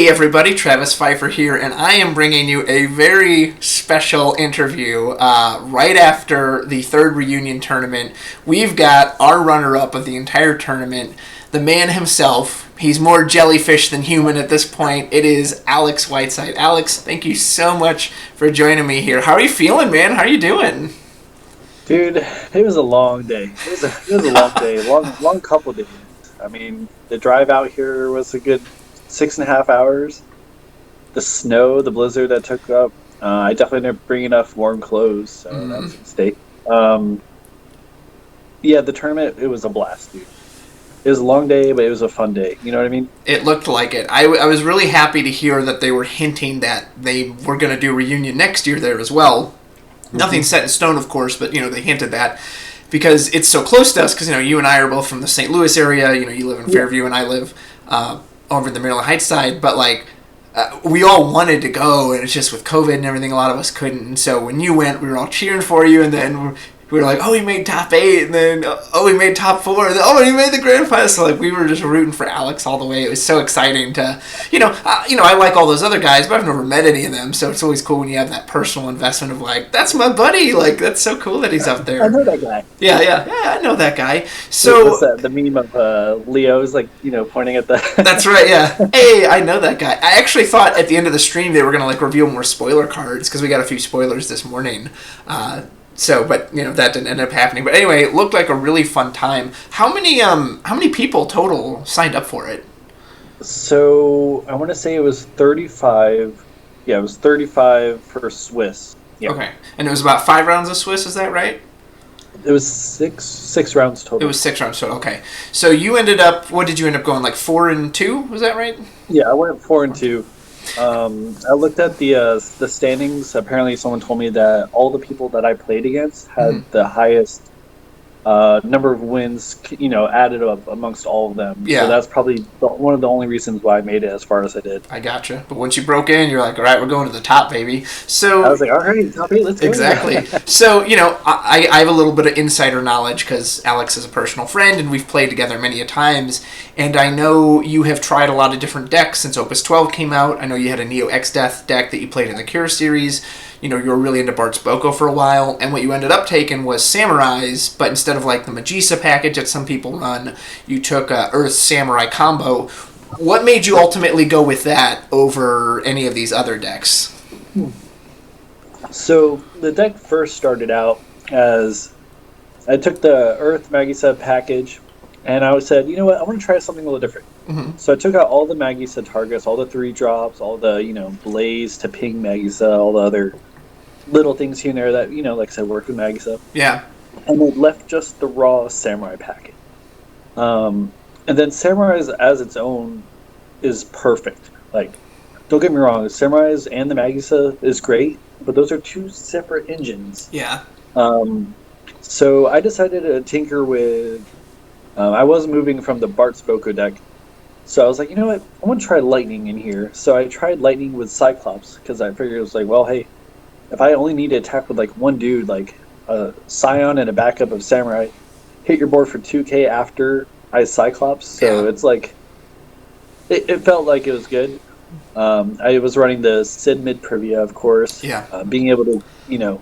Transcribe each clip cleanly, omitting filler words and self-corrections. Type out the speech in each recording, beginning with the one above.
everybody, Travis Pfeiffer here, and I am bringing you a very special interview right after the third reunion tournament. We've got our runner-up of the entire tournament, the man himself. He's more jellyfish than human at this point. It is Alex Whiteside. Alex, thank you so much for joining me here. How are you feeling, man? How are you doing? Dude, it was a long day. It was a long day, long couple days. I mean, the drive out here was a good 6.5 hours. The snow, the blizzard that took up, I definitely didn't bring enough warm clothes, so that was a mistake. Yeah, the tournament, it was a blast, dude. It was a long day, but it was a fun day. You know what I mean? It looked like it. I was really happy to hear that they were hinting that they were going to do a reunion next year there as well. Nothing set in stone, of course, but, they hinted that because it's so close to us because, you and I are both from the St. Louis area. You live in Fairview and I live over the Maryland Heights side. But, we all wanted to go, and it's just with COVID and everything, a lot of us couldn't. And so when you went, we were all cheering for you, and then we were like, oh, he made top 8, and then, oh, he made top 4, and then, oh, he made the grand final. So, we were just rooting for Alex all the way. It was so exciting to, I like all those other guys, but I've never met any of them, so it's always cool when you have that personal investment of, that's my buddy. That's so cool that he's up there. I know that guy. Yeah, I know that guy. So the meme of Leo's, pointing at the... That's right, yeah. Hey, I know that guy. I actually thought at the end of the stream they were going to, reveal more spoiler cards, because we got a few spoilers this morning. But that didn't end up happening. But anyway, it looked like a really fun time. How many people total signed up for it? So I want to say it was 35. Yeah, it was 35 for Swiss. Yeah. Okay, and it was about 5 rounds of Swiss. Is that right? It was six rounds total. It was 6 rounds total. Okay, so you ended up. What did you end up going 4-2? Was that right? Yeah, I went 4-2. I looked at the standings. Apparently, someone told me that all the people that I played against had the highest number of wins, added up amongst all of them. Yeah. So that's probably one of the only reasons why I made it as far as I did. I gotcha. But once you broke in, you're like, all right, we're going to the top, baby. So I was like, all right, top 8, let's go. Exactly. So, I have a little bit of insider knowledge because Alex is a personal friend and we've played together many a times. And I know you have tried a lot of different decks since Opus 12 came out. I know you had a Neo X-Death deck that you played in the Cure series. You were really into Bart's Boko for a while, and what you ended up taking was Samurais, but instead of the Magisa package that some people run, you took Earth Samurai combo. What made you ultimately go with that over any of these other decks? So the deck first started out as I took the Earth Magisa package, and I said, you know what, I want to try something a little different. Mm-hmm. So I took out all the Magisa targets, all the 3-drops, all the, Blaze to ping Magisa, all the other little things here and there that, like I said, work with Magisa. Yeah. And it left just the raw Samurai packet. And then Samurai as its own is perfect. Don't get me wrong, the Samurai and the Magisa is great, but those are 2 separate engines. Yeah. So I decided to tinker with... I was moving from the Bart's Boko deck, so I was like, you know what, I want to try Lightning in here. So I tried Lightning with Cyclops, because I figured it was well, hey, if I only need to attack with one dude, a Scion and a backup of Samurai, hit your board for 2k after I Cyclops, so it's it felt like it was good. I was running the Sid mid Privia, of course. Yeah. Being able to,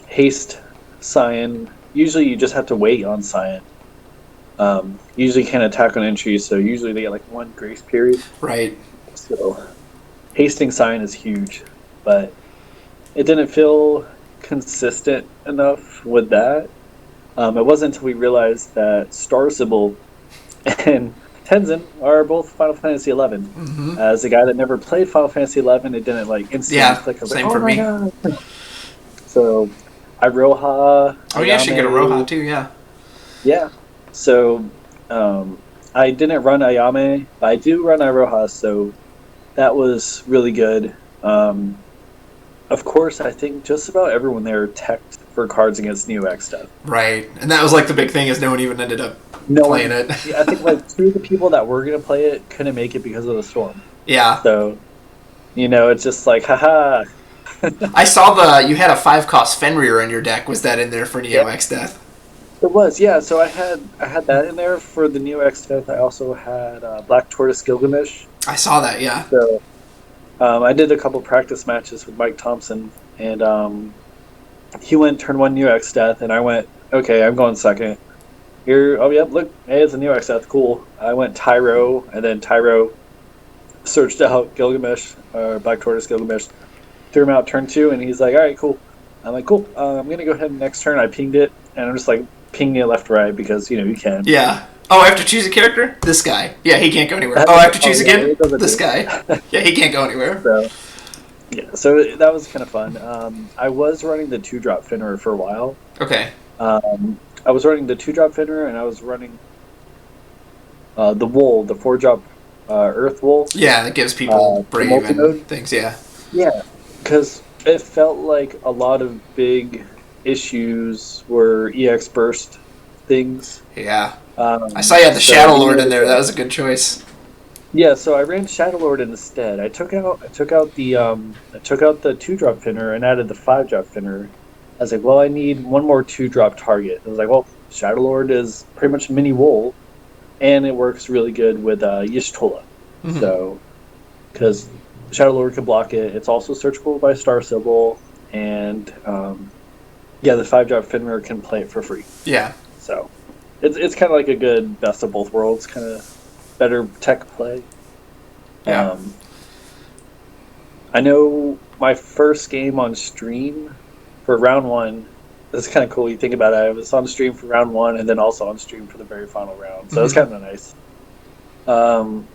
haste Scion. Usually you just have to wait on Scion. Usually can't attack on entry, so usually they get 1 grace period. Right. So hasting Scion is huge, but it didn't feel consistent enough with that. It wasn't until we realized that Star Sybil and Tenzin are both Final Fantasy XI. Mm-hmm. As a guy that never played Final Fantasy XI, it didn't instantly click. I was same oh for me. God. So I Roha. Oh yeah, you should get a Roha too. Yeah. Yeah. So I didn't run Ayame, but I do run Iroha, so that was really good. Of course, I think just about everyone there teched for cards against Neo X stuff. Right, and that was the big thing is no one even ended up playing it. Yeah, I think 2 of the people that were going to play it couldn't make it because of the storm. Yeah. So, it's just haha. I saw you had a 5-cost Fenrir in your deck. Was that in there for Neo X Death? It was, yeah. So I had that in there for the Neo X Death. I also had Black Tortoise Gilgamesh. I saw that, yeah. So I did a couple practice matches with Mike Thompson, and he went turn 1 UX death, and I went, okay, I'm going second. Here, oh, yep, look, hey, it's a UX death, cool. I went Tyro, and then Tyro searched out Gilgamesh, Black Tortoise Gilgamesh, threw him out turn 2, and he's like, all right, cool. I'm like, cool, I'm going to go ahead and next turn I pinged it, and I'm just like pinging it left right because, you can. Yeah. Oh, I have to choose a character? This guy. Yeah, he can't go anywhere. Oh, I have to choose again? This guy. Yeah, he can't go anywhere. So that was kind of fun. I was running the 2-drop Finnerer for a while. Okay. I was running the 2-drop Finnerer, and I was running the Wool, the 4-drop Earth Wool. Yeah, that gives people Brave and things, yeah. Yeah, because it felt like a lot of big issues were EX Burst things. Yeah. I saw you had the Shadow Lord in there. That was a good choice. Yeah, so I ran Shadow Lord instead. I took out the 2-drop Finnerer and added the 5-drop Finnerer. I was like, well, I need one more 2-drop target. I was like, well, Shadow Lord is pretty much mini Wool, and it works really good with Y'shtola. Mm-hmm. So, because Shadow Lord can block it. It's also searchable by Star Symbol, and the 5-drop Finnerer can play it for free. Yeah. So, it's kind of like a good best of both worlds, kind of better tech play. Yeah. I know my first game on stream for round 1. This is kind of cool. You think about it. I was on stream for round 1 and then also on stream for the very final round. So it's kind of nice. Round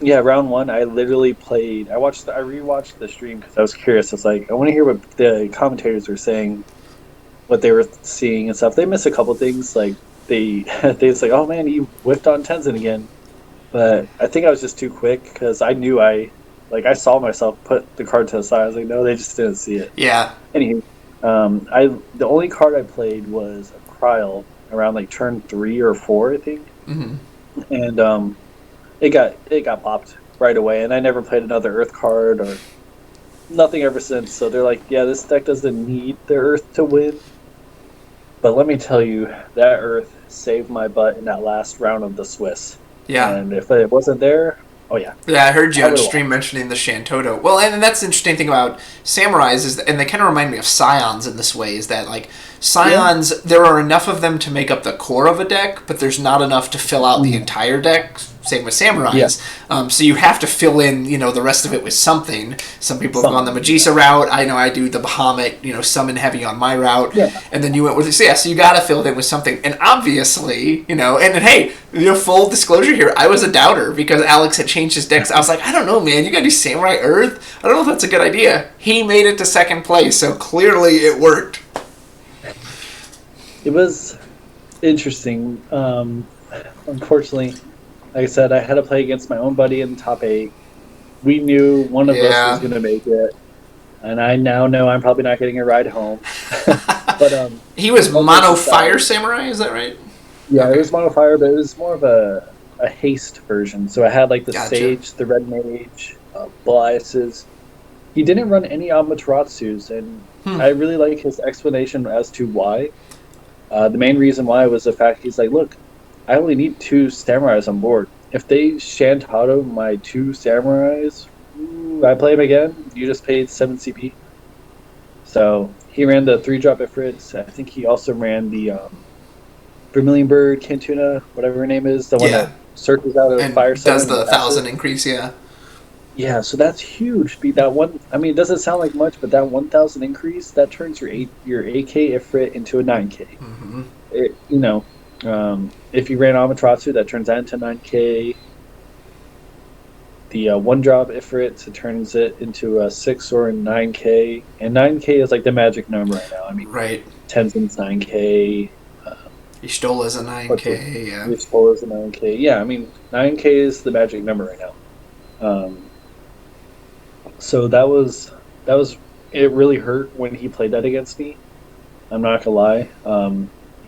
1, I literally played. I rewatched the stream because I was curious. I was like, I want to hear what the commentators were saying, what they were seeing and stuff. They missed a couple things. Like they was like, oh man, you whiffed on Tenzin again. But I think I was just too quick because I knew I saw myself put the card to the side. I was like, no, they just didn't see it. Yeah. Anywho, the only card I played was a Kryl around like turn 3 or 4, I think. Mm-hmm. And it got popped right away, and I never played another Earth card or nothing ever since. So they're like, yeah, this deck doesn't need the Earth to win. But let me tell you, that Earth saved my butt in that last round of the Swiss. Yeah. And if it wasn't there, oh yeah. Yeah, I heard you on stream mentioning the Shantoto. Well, and that's the interesting thing about Samurais and they kind of remind me of Scions in this way, is that like Scions, there are enough of them to make up the core of a deck, but there's not enough to fill out the entire deck. Same with Samurais. Yeah. So you have to fill in, the rest of it with something. Some people have gone the Magisa route. I know I do the Bahamut, summon heavy on my route. Yeah. And then you went with this. Yeah, so you got to fill it in with something. And obviously, and hey, full disclosure here, I was a doubter because Alex had changed his decks. I was like, I don't know, man. You got to do Samurai Earth? I don't know if that's a good idea. He made it to second place, so clearly it worked. It was interesting. Unfortunately, like I said, I had to play against my own buddy in the top 8. We knew one of us was going to make it, and I now know I'm probably not getting a ride home. But he was mono fire samurai, is that right? Yeah, okay. It was mono fire, but it was more of a haste version. So I had like the Sage, the Red Mage, Biases. He didn't run any Amaterasus, and I really like his explanation as to why. The main reason why was the fact he's like, look, I only need 2 samurais on board. If they Shantato my 2 samurais, I play him again. You just paid 7 CP. So he ran the 3-drop Ifrits. I think he also ran the Vermilion Bird, Cantuna, whatever her name is, the one that searches out of Fire Summon. Does the 1,000 increase, yeah. Yeah, so that's huge. That one, I mean, it doesn't sound like much, but that 1,000 increase, that turns your 8K Ifrit into a 9K. Mm-hmm. If you ran Amaterasu, that turns that into 9K. The 1-drop Ifrit, it turns it into a 6 or a 9K. And 9K is like the magic number right now. I mean, right. Tenzin's 9K. Y'shtola's a 9K, yeah. Y'shtola's a 9K. Yeah, I mean, 9K is the magic number right now. So that was it really hurt when he played that against me. I'm not gonna lie.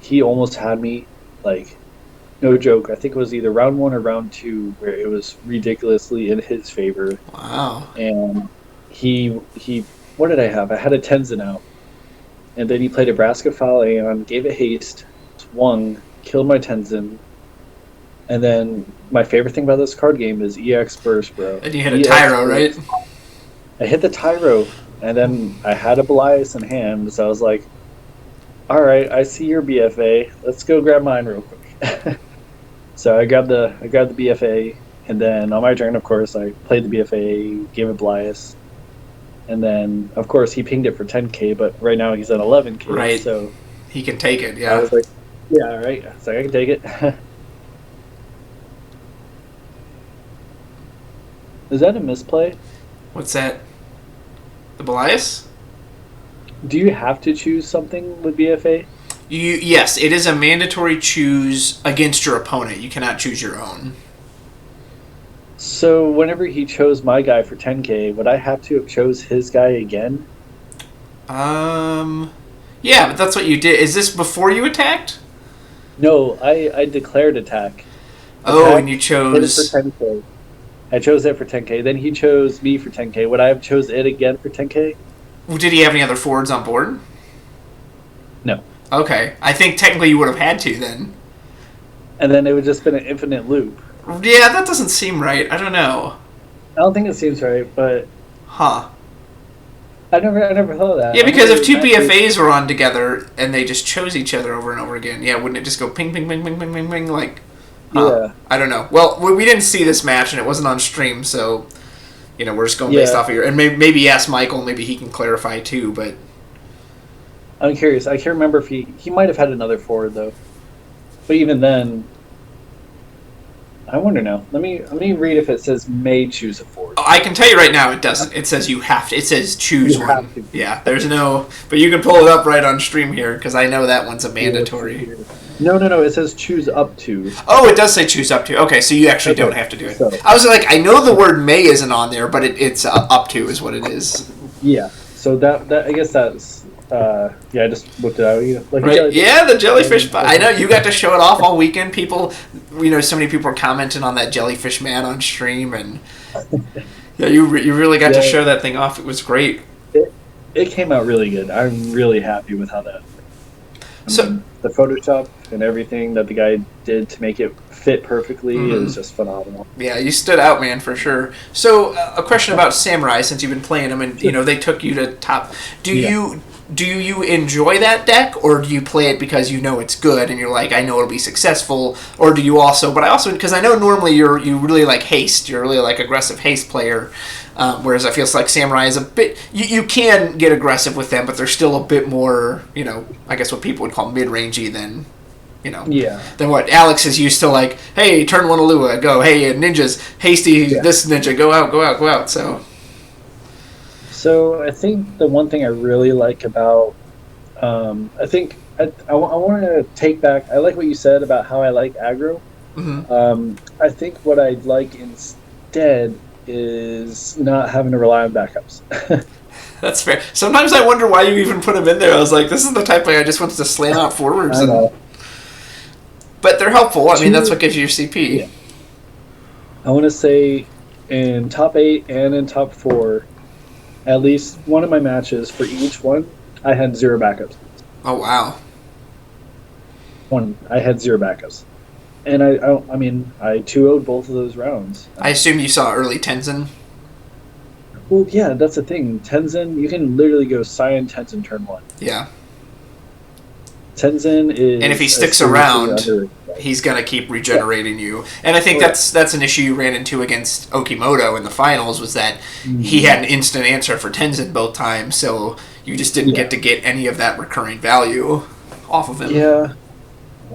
He almost had me, like, no joke. I think it was either round 1 or round 2 where it was ridiculously in his favor. Wow. And he what did I have? I had a Tenzin out. And then he played a Braskiphal Aeon, gave it haste, swung, killed my Tenzin. And then my favorite thing about this card game is EX Burst, bro. And you hit a Tyro, right? I hit the Tyro, and then I had a Belias in hand, so I was like, all right, I see your BFA. Let's go grab mine real quick. So I grabbed the BFA, and then on my turn, of course, I played the BFA, gave it Belias, and then of course he pinged it for 10k, but right now he's at 11k, Right. so He can take it, I yeah. was like, yeah, all right, so I can take it. Is that a misplay? What's that? The Belias? Do you have to choose something with BFA? Yes, it is a mandatory choose against your opponent. You cannot choose your own. So whenever he chose my guy for 10k, would I have to have chose his guy again? Yeah, but that's what you did. Is this before you attacked? No, I declared attack. Oh, and you Hit it for chose. 10k. I chose it for 10k. Then he chose me for 10k. Would I have chose it again for 10k? Did he have any other forwards on board? No. Okay, I think technically you would have had to then. And then it would just been an infinite loop. Yeah, that doesn't seem right. I don't know. I don't think it seems right, but Huh. I never thought of that. Yeah, I because never if two actually- PFAs were on together and they just chose each other over and over again, yeah, wouldn't it just go ping, ping, ping, ping, ping, ping, ping, like... Huh. Yeah. I don't know. Well, we didn't see this match and it wasn't on stream, so... we're just going based Yeah. off of your... And maybe ask Michael, maybe he can clarify too, but... I'm curious. I can't remember if he might have had another forward though. But even then, I wonder now. Let me read if it says may choose a forward. I can tell you right now, it doesn't. It says you have to. It says choose You one. have to. Yeah, there's no... But you can pull it up right on stream here, because I know that one's a mandatory. No. It says choose up to. Oh, it does say choose up to. Okay, so you actually don't have to do it. So- I was like, I know the word may isn't on there, but it's up to is what it is. Yeah. So that I guess that's yeah. I just looked it out. Like Right? Yeah, the jellyfish. I know you got to show it off all weekend. People, so many people were commenting on that jellyfish man on stream, and yeah, you really got to Yeah. show that thing off. It was great. It came out really good. I'm really happy with how that. So The Photoshop and everything that the guy did to make it fit perfectly is just phenomenal. yeah, you stood out, man, for sure. So a question about Samurai, since you've been playing them, and they took you to top. Do you enjoy that deck, or do you play it because you know it's good and you're like, I know it'll be successful, or do you also? But I also, because I know normally you really like haste. You're really like aggressive haste player. Whereas I feel like Samurai is a bit... You can get aggressive with them, but they're still a bit more, I guess what people would call mid-rangey than, Yeah. than what Alex is used to, like, hey, turn one Alua, go, hey, ninjas, hasty, this ninja, go out, so... So I think the one thing I really like about, I think I want to take back. I like what you said about how I like aggro. Mm-hmm. I think what I'd like instead is not having to rely on backups. That's fair. Sometimes I wonder why you even put him in there. I was like, this is the type of I just wants to slam out forwards. I know. But they're helpful. I mean, that's what gives you your CP. Yeah. I want to say in top 8 and in top 4, at least one of my matches for each one, I had 0 backups. Oh, wow. I had 0 backups. And I 2-0'd both of those rounds. I assume you saw early Tenzin. Well, yeah, that's the thing. Tenzin, you can literally go Cyan Tenzin turn 1. Yeah. Tenzin is... And if he sticks seriously around, underrated. he's going to keep regenerating you. And I think that's an issue you ran into against Okimoto in the finals, was that he had an instant answer for Tenzin both times, so you just didn't get any of that recurring value off of him. Yeah.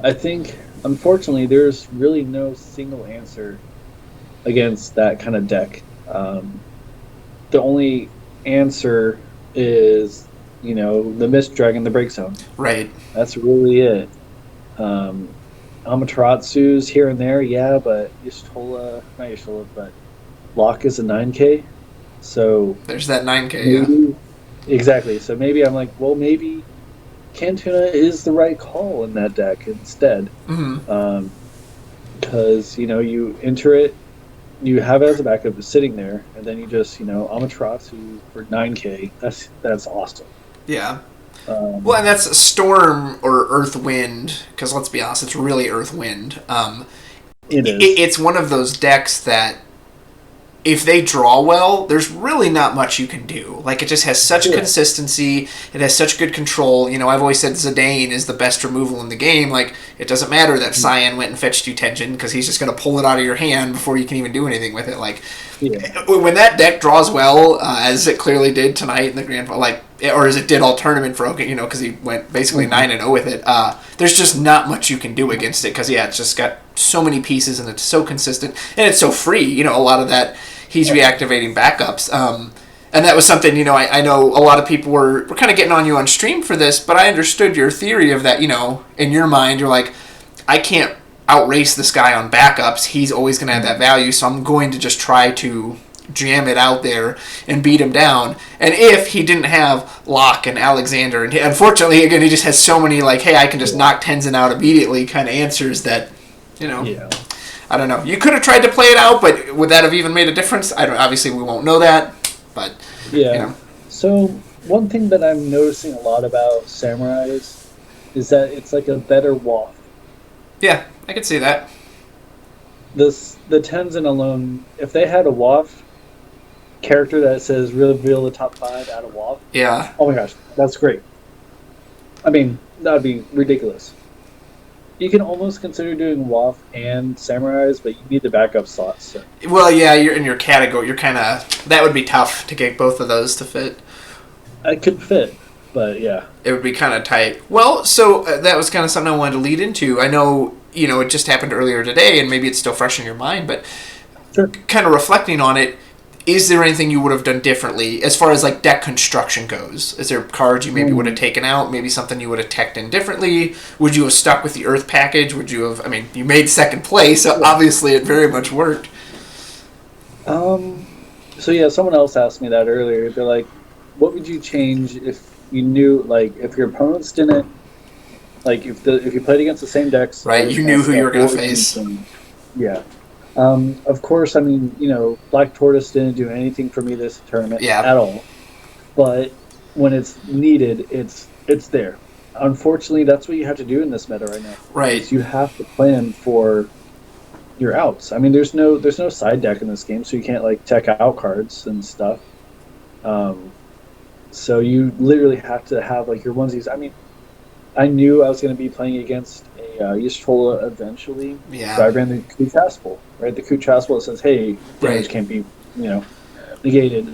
I think, unfortunately, there's really no single answer against that kind of deck. The only answer is, the Mist Dragon, the Break Zone. Right. That's really it. Amateratsu's here and there, yeah, but not Yashtola, but Lock is a 9k. So there's that 9k, maybe, exactly. So maybe I'm like, well, maybe Cantuna is the right call in that deck instead. Mm-hmm. Because, you enter it, you have it as a backup, it's sitting there, and then you just, Amaterasu for 9k. That's awesome. Yeah. Well, and that's Storm or Earth Wind, because let's be honest, it's really Earth Wind. It is. It's one of those decks that if they draw well, there's really not much you can do. Like, it just has such consistency. It has such good control. You know, I've always said Zidane is the best removal in the game. Like, it doesn't matter that Cyan went and fetched you Tenjin, because he's just going to pull it out of your hand before you can even do anything with it. Like, when that deck draws well, as it clearly did tonight in the Grand Final, like, or as it did all tournament for Oki, you know, because he went basically 9-0 with it, there's just not much you can do against it, because, it's just got so many pieces, and it's so consistent, and it's so free. You know, a lot of that, he's reactivating backups. And that was something, you know, I know a lot of people were kind of getting on you on stream for this, but I understood your theory of that, you know, in your mind, you're like, I can't outrace this guy on backups. He's always going to have that value, so I'm going to just try to jam it out there and beat him down. And if he didn't have Locke and Alexander, and unfortunately, again, he just has so many, like, hey, I can just knock Tenzin out immediately kind of answers that, you know, I don't know. You could have tried to play it out, but would that have even made a difference? Obviously, we won't know that, but, you know. So, one thing that I'm noticing a lot about Samurais is that it's like a better waft. Yeah, I could see that. The Tenzin alone, if they had a waft character that says reveal the top 5 out of waft, oh my gosh, that's great. I mean, that would be ridiculous. You can almost consider doing waft and Samurais, but you need the backup slots. So. Well, yeah, you're in your category. You're kind of, that would be tough to get both of those to fit. It could fit, but yeah. It would be kind of tight. Well, so that was kind of something I wanted to lead into. I know, you know, it just happened earlier today, and maybe it's still fresh in your mind, but kind of reflecting on it, is there anything you would have done differently as far as, like, deck construction goes? Is there cards you maybe would have taken out, maybe something you would have teched in differently? Would you have stuck with the Earth package? Would you have, I mean, you made second place, so obviously it very much worked. So yeah, someone else asked me that earlier. They're like, what would you change if you knew, like, if your opponents didn't, like, if you played against the same decks, right? You knew who you were going to face. Yeah. Of course, I mean, you know, Black Tortoise didn't do anything for me this tournament at all. But when it's needed, it's there. Unfortunately, that's what you have to do in this meta right now. Right. You have to plan for your outs. I mean, there's no side deck in this game, so you can't, like, tech out cards and stuff. So you literally have to have, like, your onesies. I mean, I knew I was going to be playing against a Yishtola eventually. Yeah. So I ran the Coup Taspel, right? The Coup Taspel says, hey, damage can't be, you know, negated.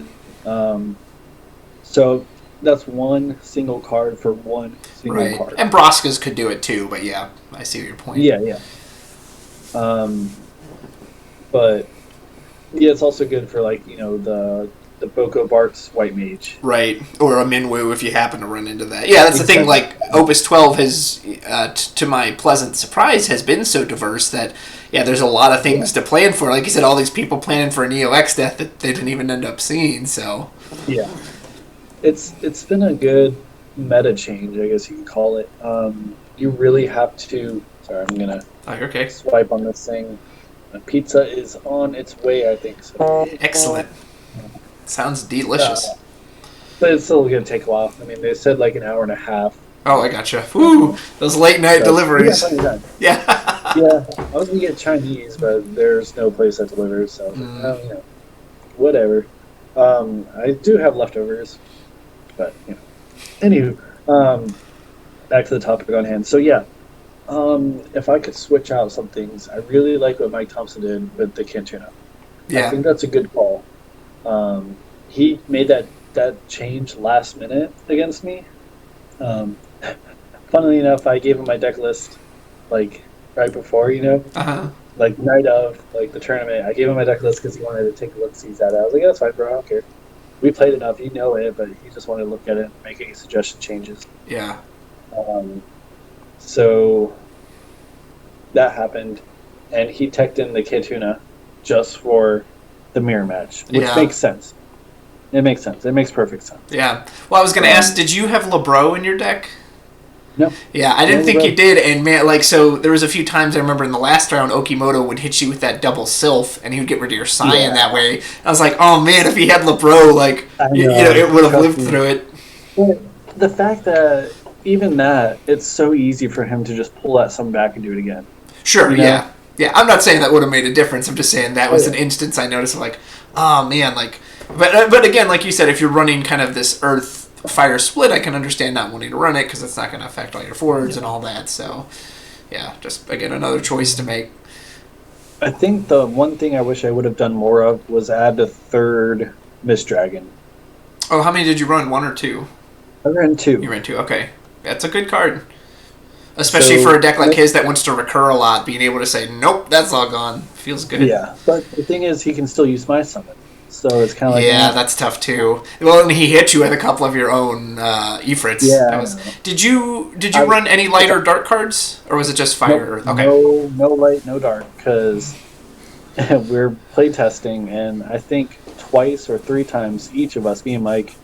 So that's one single card for one single card. And Broskas could do it too, but yeah, I see your point. Yeah. But yeah, it's also good for, like, you know, the Boko Bart's White Mage. Right, or a Minwu if you happen to run into that. Yeah, that's the thing, like, Opus 12 has, to my pleasant surprise, has been so diverse that, there's a lot of things to plan for. Like you said, all these people planning for an EOX death that they didn't even end up seeing, so... Yeah. It's been a good meta change, I guess you can call it. You really have to... Sorry, I'm going to swipe on this thing. The pizza is on its way, I think. So. Excellent. Sounds delicious. But it's still going to take a while. I mean, they said like an hour and a half. Oh, I gotcha. Woo! Those late night deliveries. Yeah. Yeah. I was going to get Chinese, but there's no place that delivers, so you know, whatever. I do have leftovers, but, you know. Anywho, back to the topic on hand. So, yeah. If I could switch out some things, I really like what Mike Thompson did with the Cantuna. Yeah. I think that's a good call. He made that change last minute against me. Funnily enough, I gave him my deck list, like, right before, you know? Like, night of, like, the tournament. I gave him my deck list because he wanted to take a look-sees at it. I was like, that's fine, bro, I don't care. We played enough, you know it, but he just wanted to look at it and make any suggestion changes. Yeah. So that happened, and he teched in the Cantuna just for the mirror match, which makes sense. It makes sense. It makes perfect sense. Yeah. Well, I was going to ask, did you have LeBro in your deck? No. Yeah, I didn't think you did, and man, like, so there was a few times I remember in the last round, Okimoto would hit you with that double Sylph, and he would get rid of your Cyan that way. I was like, oh man, if he had LeBro, like, you know, it would have lived through it. But the fact that even that, it's so easy for him to just pull that sum back and do it again. Sure, you know? Yeah, I'm not saying that would have made a difference. I'm just saying that was Oh, an yeah. instance I noticed of like, oh man, like, but again, like you said, if you're running kind of this earth fire split, I can understand not wanting to run it because it's not going to affect all your forwards and all that. So, yeah, just again another choice to make. I think the one thing I wish I would have done more of was add a third Mist Dragon. Oh, how many did you run? One or two? I ran You two. ran two. Okay, that's a good card, especially for So a deck like his that wants to recur a lot. Being able to say, nope, that's all gone, feels good. yeah, but the thing is, he can still use my summon, so it's kind of like, Yeah, eh. that's tough too. Well, and he hit you with a couple of your own Ifrits. Yeah, That I was. know. Did you I run any light or dark cards, or was it just Nope, fire? Okay. no light, no dark, because we're playtesting, and I think twice or three times each of us, me and Mike,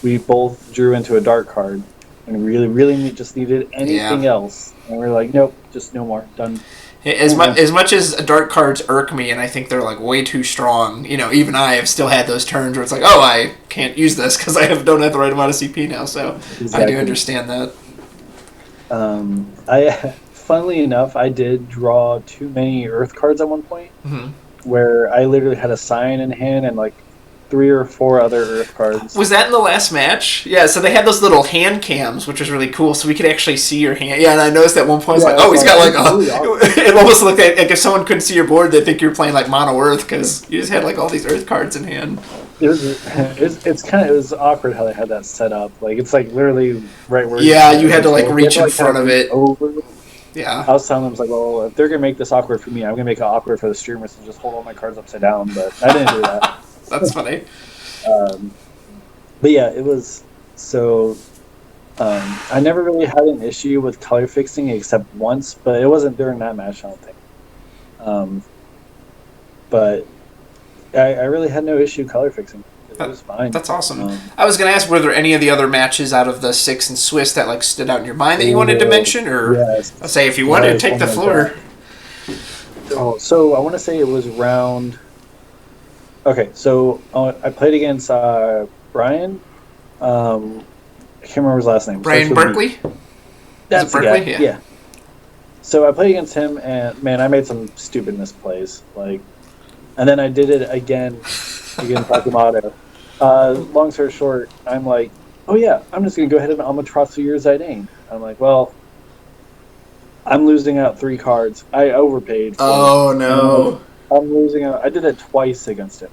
we both drew into a dark card, and really just needed Yeah. anything else, and we're like, nope, just no more, done. As much as dark cards irk me, and I think they're like way too strong. Even I have still had those turns where it's like, oh, I can't use this because don't have the right amount of CP now. So I do Exactly. understand that. I, funnily enough, I did draw too many Earth cards at one point, Hmm. where I literally had a Sign in hand and like three or four other Earth cards. Was that in the last match? Yeah, so they had those little hand cams, which was really cool, so we could actually see your hand. Yeah, and I noticed at one point, it's Yeah, like, that's oh, he's got like it's really awesome. it almost looked like if someone couldn't see your board, they'd think you were playing like mono Earth because you just had like all these Earth cards in hand. It was awkward how they had that set up. Like it's like literally right where Yeah, you had to like control. You have reach to in like kind front of of reach it. over. Yeah, I was telling them, I was like, well, if they're gonna make this awkward for me, I'm gonna make it awkward for the streamers and just hold all my cards upside down. But I didn't do that. that's funny. Um, but yeah, it was so. I never really had an issue with color fixing except once, but it wasn't during that match. I don't think. Um, but I really had no issue color fixing. It That, was fine. that's awesome. Um, I was gonna ask, were there any of the other matches out of the six and Swiss that like stood out in your mind that you wanted to oh, mention, or I'll yes, say if you wanted to yes. take Oh the my god. floor. Oh, so I want to say it was round. Okay, so I played against Brian. I can't remember his last name. Starts Brian with a B. Berkeley. Is it That's the guy. Berkeley? Yeah. Yeah. So I played against him, and man, I made some stupid misplays. Like, and then I did it again against Takumato. Long story short, I'm like, oh yeah, I'm just gonna go ahead and Amaterasu your Zidane. I'm like, well, I'm losing out three cards. I overpaid for it. Oh And no. I'm losing out. I did it twice against him.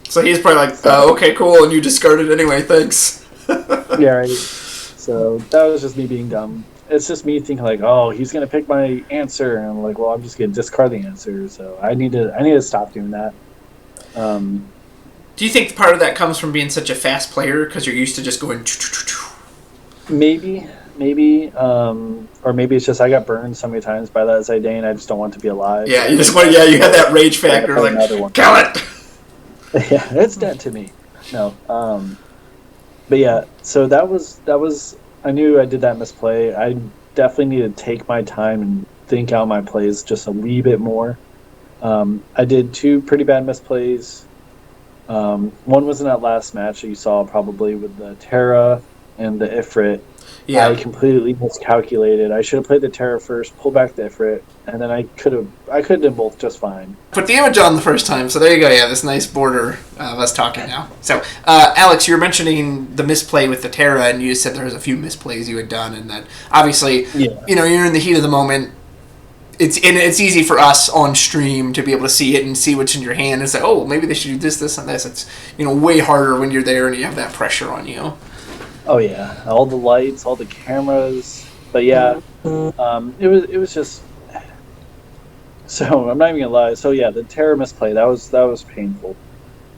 So he's probably like, So okay, cool, and you discarded anyway. Thanks. yeah, right. So that was just me being dumb. It's just me thinking like, oh, he's gonna pick my answer, and I'm like, well, I'm just gonna discard the answer. So I need to stop doing that. Um, Do you think part of that comes from being such a fast player because you're used to just going? maybe, or maybe it's just I got burned so many times by that Zidane. I just don't want to be alive. Yeah, So you I'm just like, want. Yeah, you had that rage I gotta factor. play Like, another one. kill it. Yeah, it's dead to me. No. But yeah, so that was. I knew I did that misplay. I definitely need to take my time and think out my plays just a wee bit more. I did two pretty bad misplays. One was in that last match that you saw probably with the Terra and the Ifrit. I Yeah. completely miscalculated. I should have played the Terra first, pulled back the Ifrit, and then I could have done both just fine. Put the image on the first time, so there you go. Yeah, this nice border of us talking now. So, Alex, you were mentioning the misplay with the Terra, and you said there was a few misplays you had done, and that obviously, Yeah. you're in the heat of the moment. It's easy for us on stream to be able to see it and see what's in your hand and say, oh, maybe they should do this, and this. It's way harder when you're there and you have that pressure on you. Oh yeah, all the lights, all the cameras. But yeah, it was just. So I'm not even gonna lie. So yeah, the Terra misplay that was painful.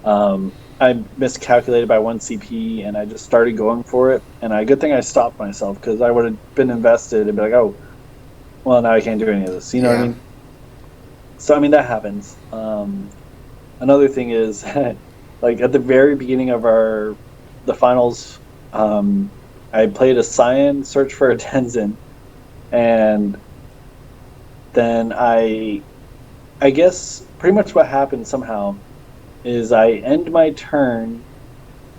I miscalculated by one CP and I just started going for it. And good thing I stopped myself because I would have been invested and be like, oh, well now I can't do any of this. You know what I Yeah. mean? So I mean that happens. Another thing is, like at the very beginning of the finals, I played a Cyan Search for a Tenzin, and then I guess pretty much what happened somehow is I end my turn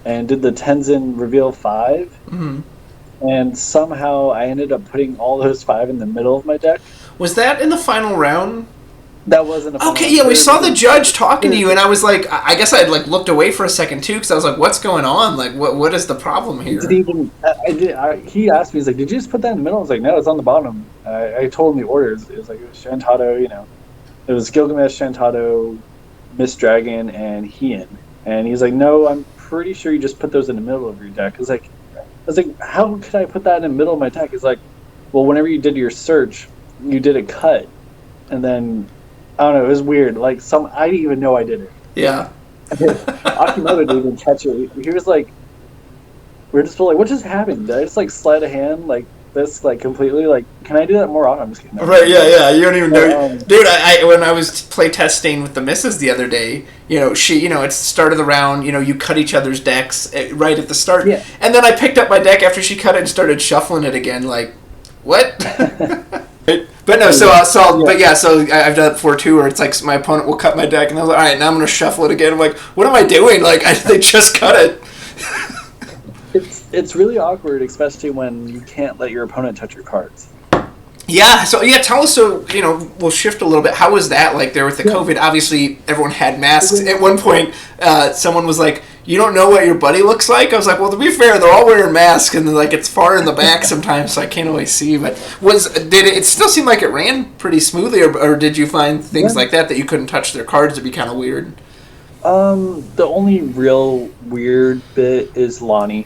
and did the Tenzin reveal 5, Hmm. and somehow I ended up putting all those 5 in the middle of my deck. Was that in the final round? That wasn't a final Okay, round. yeah, we saw the judge talking to you, and I was like, I guess I had like looked away for a second too, because I was like, what's going on? Like, what is the problem He didn't here? even. He asked me. He's like, "Did you just put that in the middle?" I was like, "No, it's on the bottom." I told him the orders. It was like it was Shantado. It was Gilgamesh, Shantado, Miss Dragon, and Heian. And he's like, "No, I'm pretty sure you just put those in the middle of your deck." I was like, "How could I put that in the middle of my deck?" He's like, "Well, whenever you did your search, you did a cut, and then I don't know. It was weird. Like I didn't even know I did it." Yeah. Akimoto didn't even catch it. He was like, "We're just like, what just happened? Did I just like slide a hand like this, like completely? Like, can I do that more often?" I'm just kidding. No. Right, yeah. You don't even know. But, Dude, I when I was play testing with the missus the other day, it's the start of the round, you cut each other's decks right at the start. Yeah. And then I picked up my deck after she cut it and started shuffling it again, like, what? But no, so I've done it before too, where it's like my opponent will cut my deck, and I was like, all right, now I'm going to shuffle it again. I'm like, what am I doing? Like, they just cut it. It's really awkward, especially when you can't let your opponent touch your cards. Yeah, tell us, we'll shift a little bit. How was that like there with the COVID? Obviously, everyone had masks. At one point, someone was like, you don't know what your buddy looks like? I was like, well, to be fair, they're all wearing masks, and like it's far in the back sometimes, so I can't always see. But it still seem like it ran pretty smoothly, or did you find things like that you couldn't touch their cards to be kind of weird? The only real weird bit is Lonnie.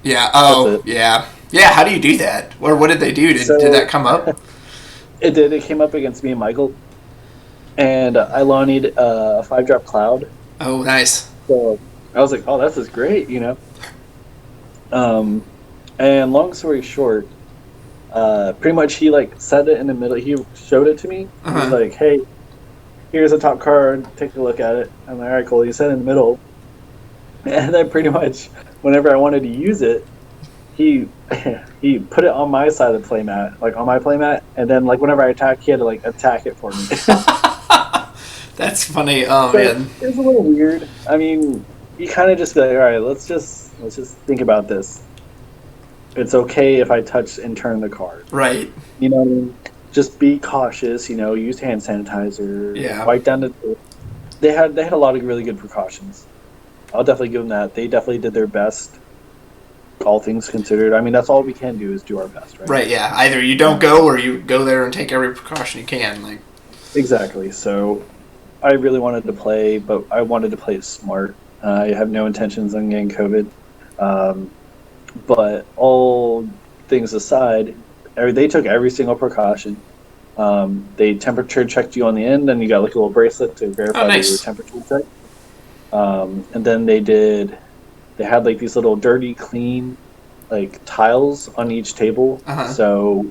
Yeah. Oh, yeah. Yeah, how do you do that? Or what did they do? Did that come up? It did. It came up against me and Michael. And I Lonnied a 5-drop Cloud. Oh, nice. So I was like, oh, this is great, And long story short, pretty much he like set it in the middle. He showed it to me. He was like, hey, here's a top card. Take a look at it. I'm like, all right, cool. He set it in the middle. And then pretty much whenever I wanted to use it, he put it on my side of the playmat, like on my playmat, and then like whenever I attack, he had to like attack it for me. That's funny. Oh man, it's a little weird. I mean, you kind of just be like, all right, let's just think about this. It's okay if I touch and turn the card, right? You know what I mean? Just be cautious. Use hand sanitizer. Yeah. Wipe down the. They had a lot of really good precautions. I'll definitely give them that. They definitely did their best. All things considered, I mean, that's all we can do is do our best, right? Right, yeah. Either you don't go or you go there and take every precaution you can. Like, exactly. So I really wanted to play, but I wanted to play smart. I have no intentions on getting COVID. But all things aside, they took every single precaution. They temperature checked you on the end, and you got like a little bracelet to verify that you were temperature checked. And then they had like these little dirty, clean, like tiles on each table. So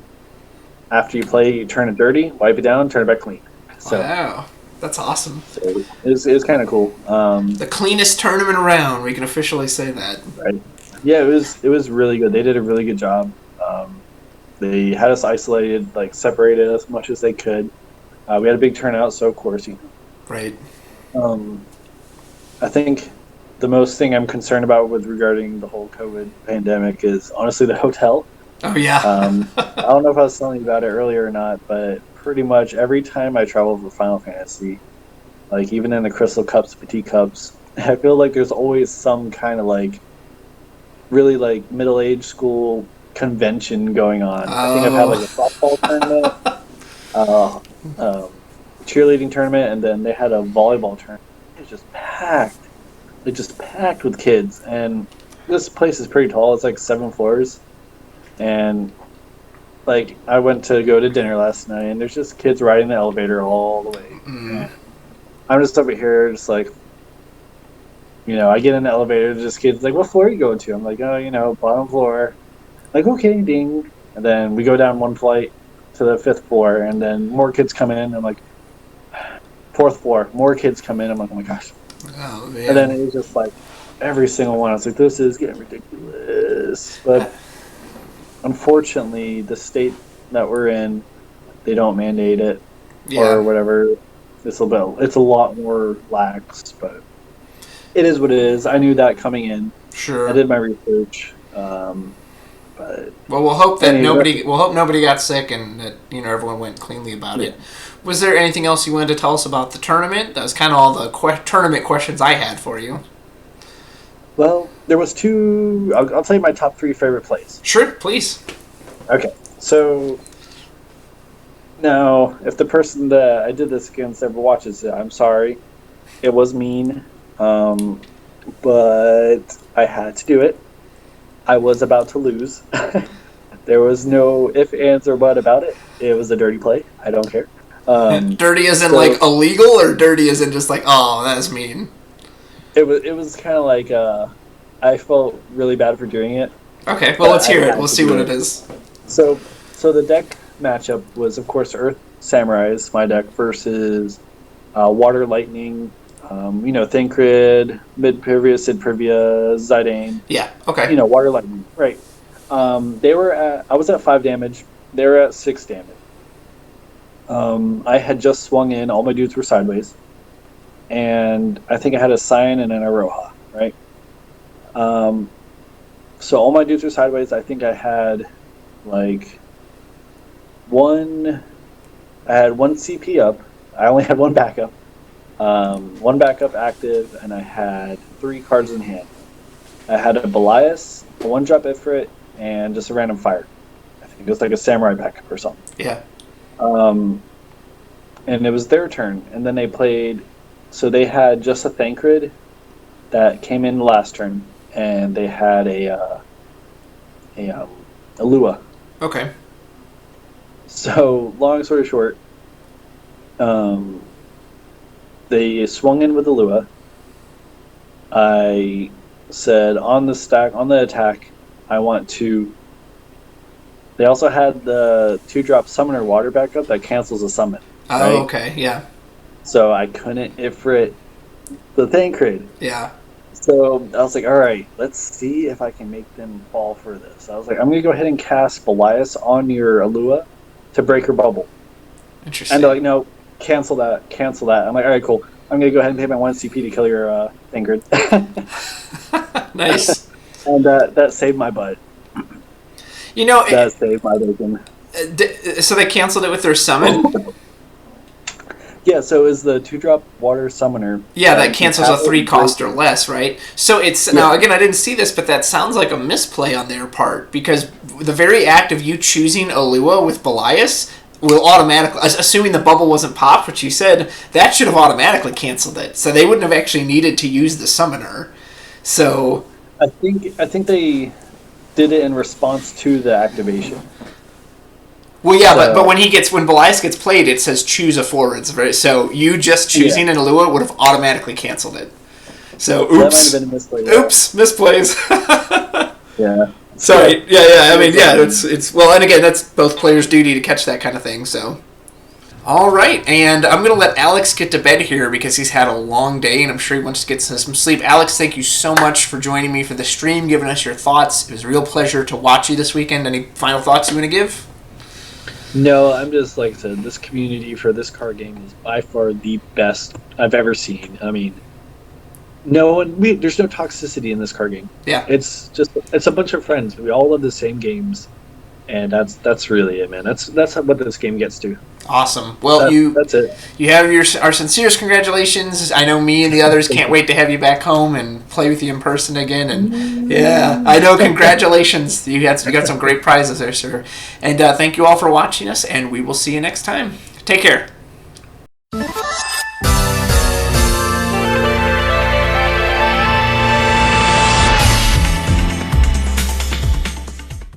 after you play, you turn it dirty, wipe it down, turn it back clean. So, wow, that's awesome. So it was kind of cool. The cleanest tournament around. We can officially say that. Right. Yeah, it was really good. They did a really good job. They had us isolated, like separated as much as they could. We had a big turnout, so of course, Right. I think the most thing I'm concerned about regarding the whole COVID pandemic is honestly the hotel. Oh, yeah. I don't know if I was telling you about it earlier or not, but pretty much every time I travel for Final Fantasy, like even in the Crystal Cups, Petite Cups, I feel like there's always some kind of like really like middle-aged school convention going on. I think I've had like a softball tournament, cheerleading tournament, and then they had a volleyball tournament. It was just packed. Just packed with kids, and this place is pretty tall. It's like 7 floors, and like I went to go to dinner last night, and there's just kids riding the elevator all the way. I'm just over here, just like, I get in the elevator, there's just kids like, what floor are you going to? I'm like, oh, bottom floor. Like, okay, ding. And then we go down one flight to the 5th floor, and then more kids come in. I'm like, 4th floor, more kids come in. I'm like, oh my gosh. Oh, man. And then it was just like every single one. I was like, this is getting ridiculous. But unfortunately, the state that we're in, they don't mandate it or whatever. It's a lot more lax, but it is what it is. I knew that coming in. Sure. I did my research. But Well, we'll hope that anyway, nobody got sick and that everyone went cleanly about yeah. it. Was there anything else you wanted to tell us about the tournament? That was kind of all the tournament questions I had for you. Well, there was two. I'll tell you my top three favorite plays. Sure, please. Okay, so now if the person that I did this against ever watches it, I'm sorry. It was mean, but I had to do it. I was about to lose. There was no if, ands, or but about it. It was a dirty play. I don't care. Dirty as in So like illegal, or dirty as in just like, oh, that's mean. it was kind of like I felt really bad for doing it, Okay, well, but let's I hear it. had We'll to see do what it. it is. So the deck matchup was, of course, Earth Samurais, my deck, versus Water Lightning, Thancred, Mid Privia, Sid Privia, Zidane, Yeah. Okay. Water Lightning, right. I was at 5 damage, they were at 6 damage. I had just swung in, all my dudes were sideways, and I think I had a Cyan and an Aroha, right? So all my dudes were sideways. I think I had like one. I had one CP up. I only had one backup. One backup active, and I had 3 cards in hand. I had a Belias, a 1-drop Ifrit, and just a random fire. I think it was like a Samurai backup or something. Yeah. And it was their turn, and then they played. So they had just a Thancred that came in the last turn, and they had a Lua. Okay. So long story short, they swung in with the Lua. I said on the attack, I want to. They also had the 2-drop Summoner Water backup that cancels a summon. Oh, right? okay. Yeah. So I couldn't Ifrit the Thancred. Yeah. So I was like, all right, let's see if I can make them fall for this. I was like, I'm going to go ahead and cast Belias on your Alua to break her bubble. Interesting. And they're like, no, cancel that. I'm like, all right, cool. I'm going to go ahead and pay my 1 CP to kill your Thancred. Nice. And that saved my butt. That saved my bacon. So they canceled it with their summon? Yeah, so it was the 2-drop Water Summoner. Yeah, that cancels a 3 cost or less, right? So it's now again, I didn't see this, but that sounds like a misplay on their part, because the very act of you choosing Alua with Belias will automatically, assuming the bubble wasn't popped, which you said, that should have automatically canceled it. So they wouldn't have actually needed to use the summoner. So I think they did it in response to the activation. well, yeah, but when Belias gets played, it says choose a forwards, right? So you just choosing an Alua would have automatically canceled it. So oops, that might have been a misplay. Oops, misplays. Yeah. Sorry. Yeah. I mean, yeah. It's well, and again, that's both players' duty to catch that kind of thing. So, all right, and I'm gonna let Alex get to bed here because he's had a long day, and I'm sure he wants to get some sleep. Alex, thank you so much for joining me for the stream, giving us your thoughts. It was a real pleasure to watch you this weekend. Any final thoughts you want to give? No, I'm just, like I said, this community for this card game is by far the best I've ever seen. I mean, there's no toxicity in this card game. Yeah. It's a bunch of friends. We all love the same games, and that's really it, man. That's what this game gets to. Awesome. Well, that's it. You have our sincerest congratulations. I know me and the others can't wait to have you back home and play with you in person again. And yeah, I know. Congratulations. You got some great prizes there, sir. And thank you all for watching us. And we will see you next time. Take care.